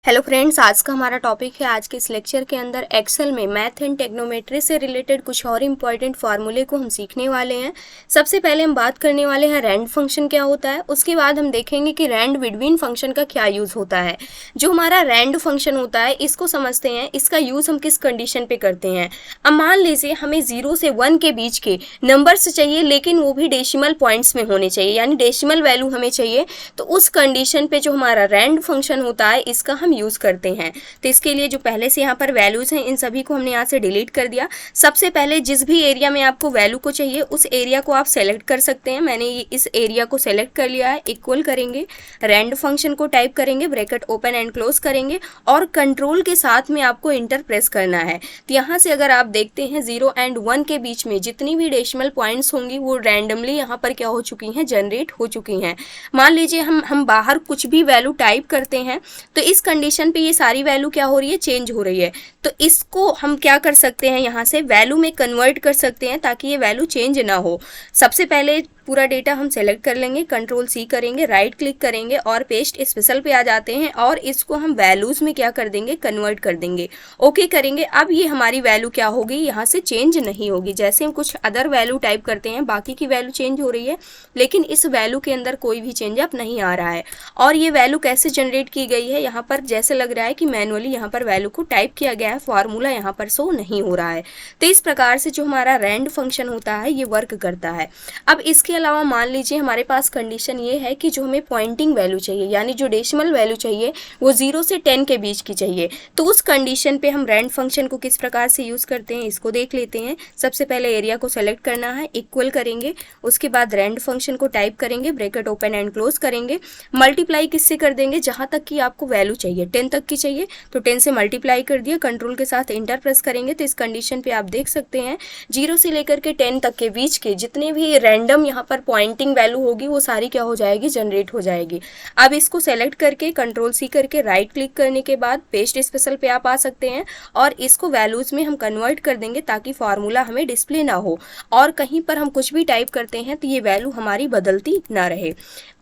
Hello friends, आज का हमारा टॉपिक है। आज के इस लेक्चर के अंदर एक्सेल में मैथ एंड टेक्नोमेट्री से रिलेटेड कुछ और इम्पॉर्टेंट फार्मूले को हम सीखने वाले हैं। सबसे पहले हम बात करने वाले हैं रैंड फंक्शन क्या होता है। उसके बाद हम देखेंगे कि रैंड बिटवीन फंक्शन का क्या यूज़ होता है। जो हमारा रैंड फंक्शन होता है इसको समझते हैं, इसका यूज़ हम किस कंडीशन पे करते हैं। अब मान लीजिए हमें 0 से 1 के बीच के नंबर्स चाहिए, लेकिन वो भी डेसिमल पॉइंट्स में होने चाहिए, यानी डेसिमल वैल्यू हमें चाहिए। तो उस कंडीशन पे जो हमारा रैंड फंक्शन होता है इसका हम यूज़ करते हैं। तो इसके लिए जो पहले से यहाँ पर वैल्यूज़ हैं इन सभी को हमने यहाँ से डिलीट कर दिया। सबसे पहले जिस भी एरिया में आपको वैल्यू को चाहिए उस एरिया को आप सेलेक्ट कर सकते हैं। मैंने इस एरिया को सेलेक्ट कर लिया है। इक्वल करेंगे, रैंड फंक्शन को टाइप करेंगे, ब्रैकेट ओपन एंड क्लोज करेंगे और कंट्रोल के साथ में आपको इंटर प्रेस करना है। तो यहाँ से अगर आप देखते हैं 0 एंड 1 के बीच में जितनी भी डेसिमल पॉइंट्स होंगी वो रैंडमली यहाँ पर क्या हो चुकी हैं, जनरेट हो चुकी हैं। मान लीजिए हम बाहर कुछ भी वैल्यू टाइप करते हैं तो इस कंडीशन पे ये सारी वैल्यू क्या हो रही है, चेंज हो रही है। तो इसको हम क्या कर सकते हैं, यहाँ से वैल्यू में कन्वर्ट कर सकते हैं ताकि ये वैल्यू चेंज ना हो। सबसे पहले पूरा डेटा हम सेलेक्ट कर लेंगे, कंट्रोल सी करेंगे, राइट क्लिक करेंगे और पेस्ट स्पेशल पे आ जाते हैं और इसको हम वैल्यूज में क्या कर देंगे, कन्वर्ट कर देंगे। ओके करेंगे। अब ये हमारी वैल्यू क्या होगी, यहाँ से चेंज नहीं होगी। जैसे हम कुछ अदर वैल्यू टाइप करते हैं बाकी की वैल्यू चेंज हो रही है, लेकिन इस वैल्यू के अंदर कोई भी चेंजअप नहीं आ रहा है। और ये वैल्यू कैसे जनरेट की गई है, यहाँ पर जैसे लग रहा है कि मैनुअली यहाँ पर वैल्यू को टाइप किया गया है, फॉर्मूला यहाँ पर शो नहीं हो रहा है। तो इस प्रकार से जो हमारा रैंड फंक्शन होता है ये वर्क करता है। अब इसके अलावा मान लीजिए हमारे पास कंडीशन ये है कि जो हमें पॉइंटिंग वैल्यू चाहिए, यानी जो डेसिमल वैल्यू चाहिए वो 0 से 10 के बीच की चाहिए। तो उस कंडीशन पे हम रैंड फंक्शन को किस प्रकार से यूज़ करते हैं इसको देख लेते हैं। सबसे पहले एरिया को सेलेक्ट करना है, इक्वल करेंगे, उसके बाद रैंड फंक्शन को टाइप करेंगे, ब्रैकेट ओपन एंड क्लोज करेंगे, मल्टीप्लाई किससे कर देंगे, जहाँ तक कि आपको वैल्यू चाहिए 10 तक की चाहिए तो 10 से मल्टीप्लाई कर दिया। कंट्रोल के साथ इंटर प्रेस करेंगे तो इस कंडीशन पे आप देख सकते हैं 0 से लेकर के 10 तक के बीच के जितने भी रैंडम यहाँ पर पॉइंटिंग वैल्यू होगी वो सारी क्या हो जाएगी, जनरेट हो जाएगी। अब इसको सेलेक्ट करके कंट्रोल सी करके राइट क्लिक करने के बाद पेस्ट स्पेशल पे आप आ सकते हैं और इसको वैल्यूज में हम कन्वर्ट कर देंगे ताकि फार्मूला हमें डिस्प्ले ना हो और कहीं पर हम कुछ भी टाइप करते हैं तो ये वैल्यू हमारी बदलती ना रहे।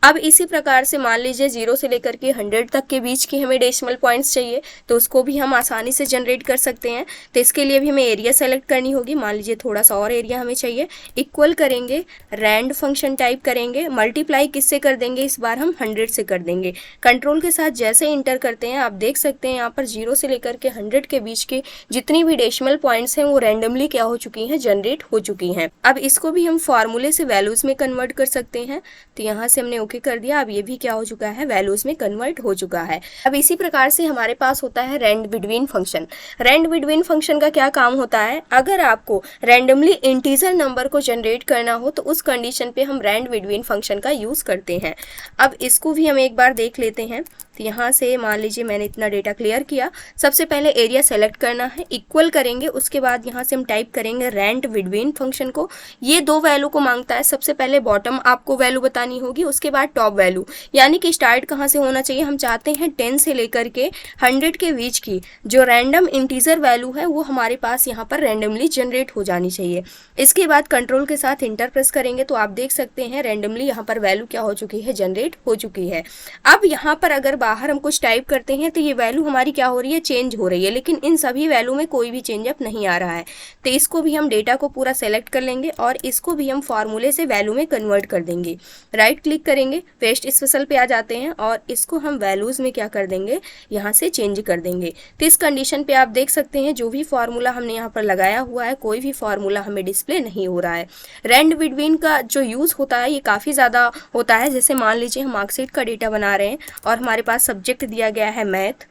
अब इसी प्रकार से मान लीजिए 0 से लेकर के 100 तक के बीच की हमें डेसिमल पॉइंट्स चाहिए तो उसको भी हम आसानी से जनरेट कर सकते हैं। तो इसके लिए भी हमें एरिया सेलेक्ट करनी होगी। मान लीजिए थोड़ा सा और एरिया हमें चाहिए, इक्वल करेंगे, रैंड फंक्शन टाइप करेंगे, मल्टीप्लाई किससे कर देंगे, इस बार हम 100 से कर देंगे। कंट्रोल के साथ जैसे इंटर करते हैं आप देख सकते हैं यहाँ पर 0 से लेकर के 100 के बीच के जितनी भी डेसिमल पॉइंट्स हैं वो रैंडमली क्या हो चुकी हैं, जनरेट हो चुकी हैं। अब इसको भी हम फार्मूले से वैल्यूज में कन्वर्ट कर सकते हैं। तो यहाँ से हमने ओके कर दिया। अब ये भी क्या हो चुका है, वैल्यूज में कन्वर्ट हो चुका है। अब इसी प्रकार से हमारे पास होता है rand between function. Rand between function का क्या काम होता है, अगर आपको रैंडमली इंटीजर नंबर को जनरेट करना हो तो उस कंडीशन पे हम रैंड बिटवीन फंक्शन का यूज करते हैं। अब इसको भी हम एक बार देख लेते हैं। तो यहाँ से मान लीजिए मैंने इतना डेटा क्लियर किया। सबसे पहले एरिया सेलेक्ट करना है, इक्वल करेंगे, उसके बाद यहाँ से हम टाइप करेंगे रैंड बिटवीन फंक्शन को। ये दो वैल्यू को मांगता है। सबसे पहले बॉटम आपको वैल्यू बतानी होगी, उसके बाद टॉप वैल्यू, यानी कि स्टार्ट कहाँ से होना चाहिए। हम चाहते हैं 10 से लेकर के 100 के बीच की जो रैंडम इंटीजर वैल्यू है वो हमारे पास यहाँ पर रैंडमली जनरेट हो जानी चाहिए। इसके बाद कंट्रोल के साथ इंटर प्रेस करेंगे तो आप देख सकते हैं रैंडमली यहाँ पर वैल्यू क्या हो चुकी है, जनरेट हो चुकी है। अब यहाँ पर अगर बाहर हम कुछ टाइप करते हैं तो ये वैल्यू हमारी क्या हो रही है, चेंज हो रही है, लेकिन इन सभी वैल्यू में कोई भी चेंजअप नहीं आ रहा है। तो इसको भी हम डेटा को पूरा सेलेक्ट कर लेंगे और इसको भी हम फार्मूले से वैल्यू में कन्वर्ट कर देंगे। राइट क्लिक करेंगे, पेस्ट स्पेशल पे आ जाते हैं और इसको हम वैल्यूज में क्या कर देंगे, यहाँ से चेंज कर देंगे। तो इस कंडीशन पे आप देख सकते हैं जो भी फार्मूला हमने यहाँ पर लगाया हुआ है कोई भी फार्मूला हमें डिस्प्ले नहीं हो रहा है। रैंड बिटवीन का जो यूज़ होता है ये काफ़ी ज़्यादा होता है। जैसे मान लीजिए हम मार्कशीट का डेटा बना रहे हैं और हमारे पास सब्जेक्ट दिया गया है मैथ,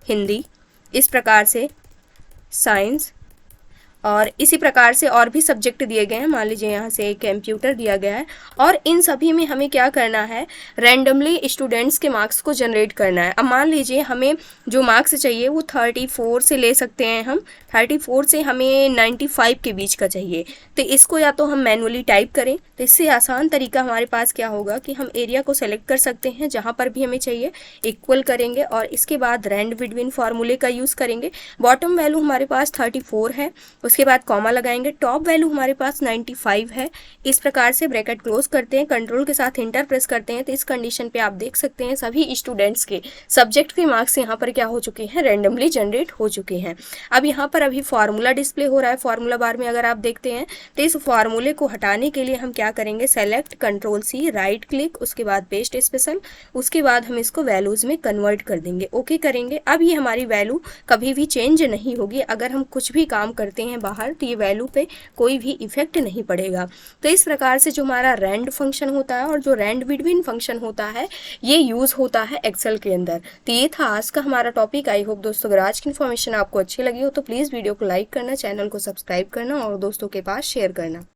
हिंदी, इस प्रकार से साइंस और इसी प्रकार से और भी सब्जेक्ट दिए गए हैं। मान लीजिए यहाँ से कंप्यूटर दिया गया है और इन सभी में हमें क्या करना है, रैंडमली स्टूडेंट्स के मार्क्स को जनरेट करना है। अब मान लीजिए हमें जो मार्क्स चाहिए वो 34 से ले सकते हैं हम, 34 से हमें 95 के बीच का चाहिए। तो इसको या तो हम मैनुअली टाइप करें, तो इससे आसान तरीका हमारे पास क्या होगा कि हम एरिया को सेलेक्ट कर सकते हैं जहाँ पर भी हमें चाहिए, इक्वल करेंगे और इसके बाद रैंड बिटवीन फार्मूले का यूज़ करेंगे। बॉटम वैल्यू हमारे पास 34 है, उसके उसके बाद कॉमा लगाएंगे, टॉप वैल्यू हमारे पास 95 है। इस प्रकार से ब्रैकेट क्लोज करते हैं, कंट्रोल के साथ इंटर प्रेस करते हैं, तो इस कंडीशन पे आप देख सकते हैं सभी स्टूडेंट्स के सब्जेक्ट के मार्क्स यहाँ पर क्या हो चुके हैं, रैंडमली जनरेट हो चुके हैं। अब यहाँ पर अभी फार्मूला डिस्प्ले हो रहा है, फार्मूला बार में अगर आप देखते हैं तो इस फार्मूले को हटाने के लिए हम क्या करेंगे, select control C, right click, उसके बाद पेस्ट स्पेशल, उसके बाद हम इसको वैल्यूज में कन्वर्ट कर देंगे, ओके करेंगे। अब ये हमारी वैल्यू कभी भी चेंज नहीं होगी, अगर हम कुछ भी काम करते हैं बाहर तो ये वैल्यू पे कोई भी इफेक्ट नहीं पड़ेगा। तो इस प्रकार से जो हमारा रैंड फंक्शन होता है और जो रैंड बिटवीन फंक्शन होता है ये यूज होता है एक्सेल के अंदर। तो ये था आज का हमारा टॉपिक। आई होप दोस्तों अगर आज की इन्फॉर्मेशन आपको अच्छी लगी हो तो प्लीज़ वीडियो को लाइक करना, चैनल को सब्सक्राइब करना और दोस्तों के पास शेयर करना।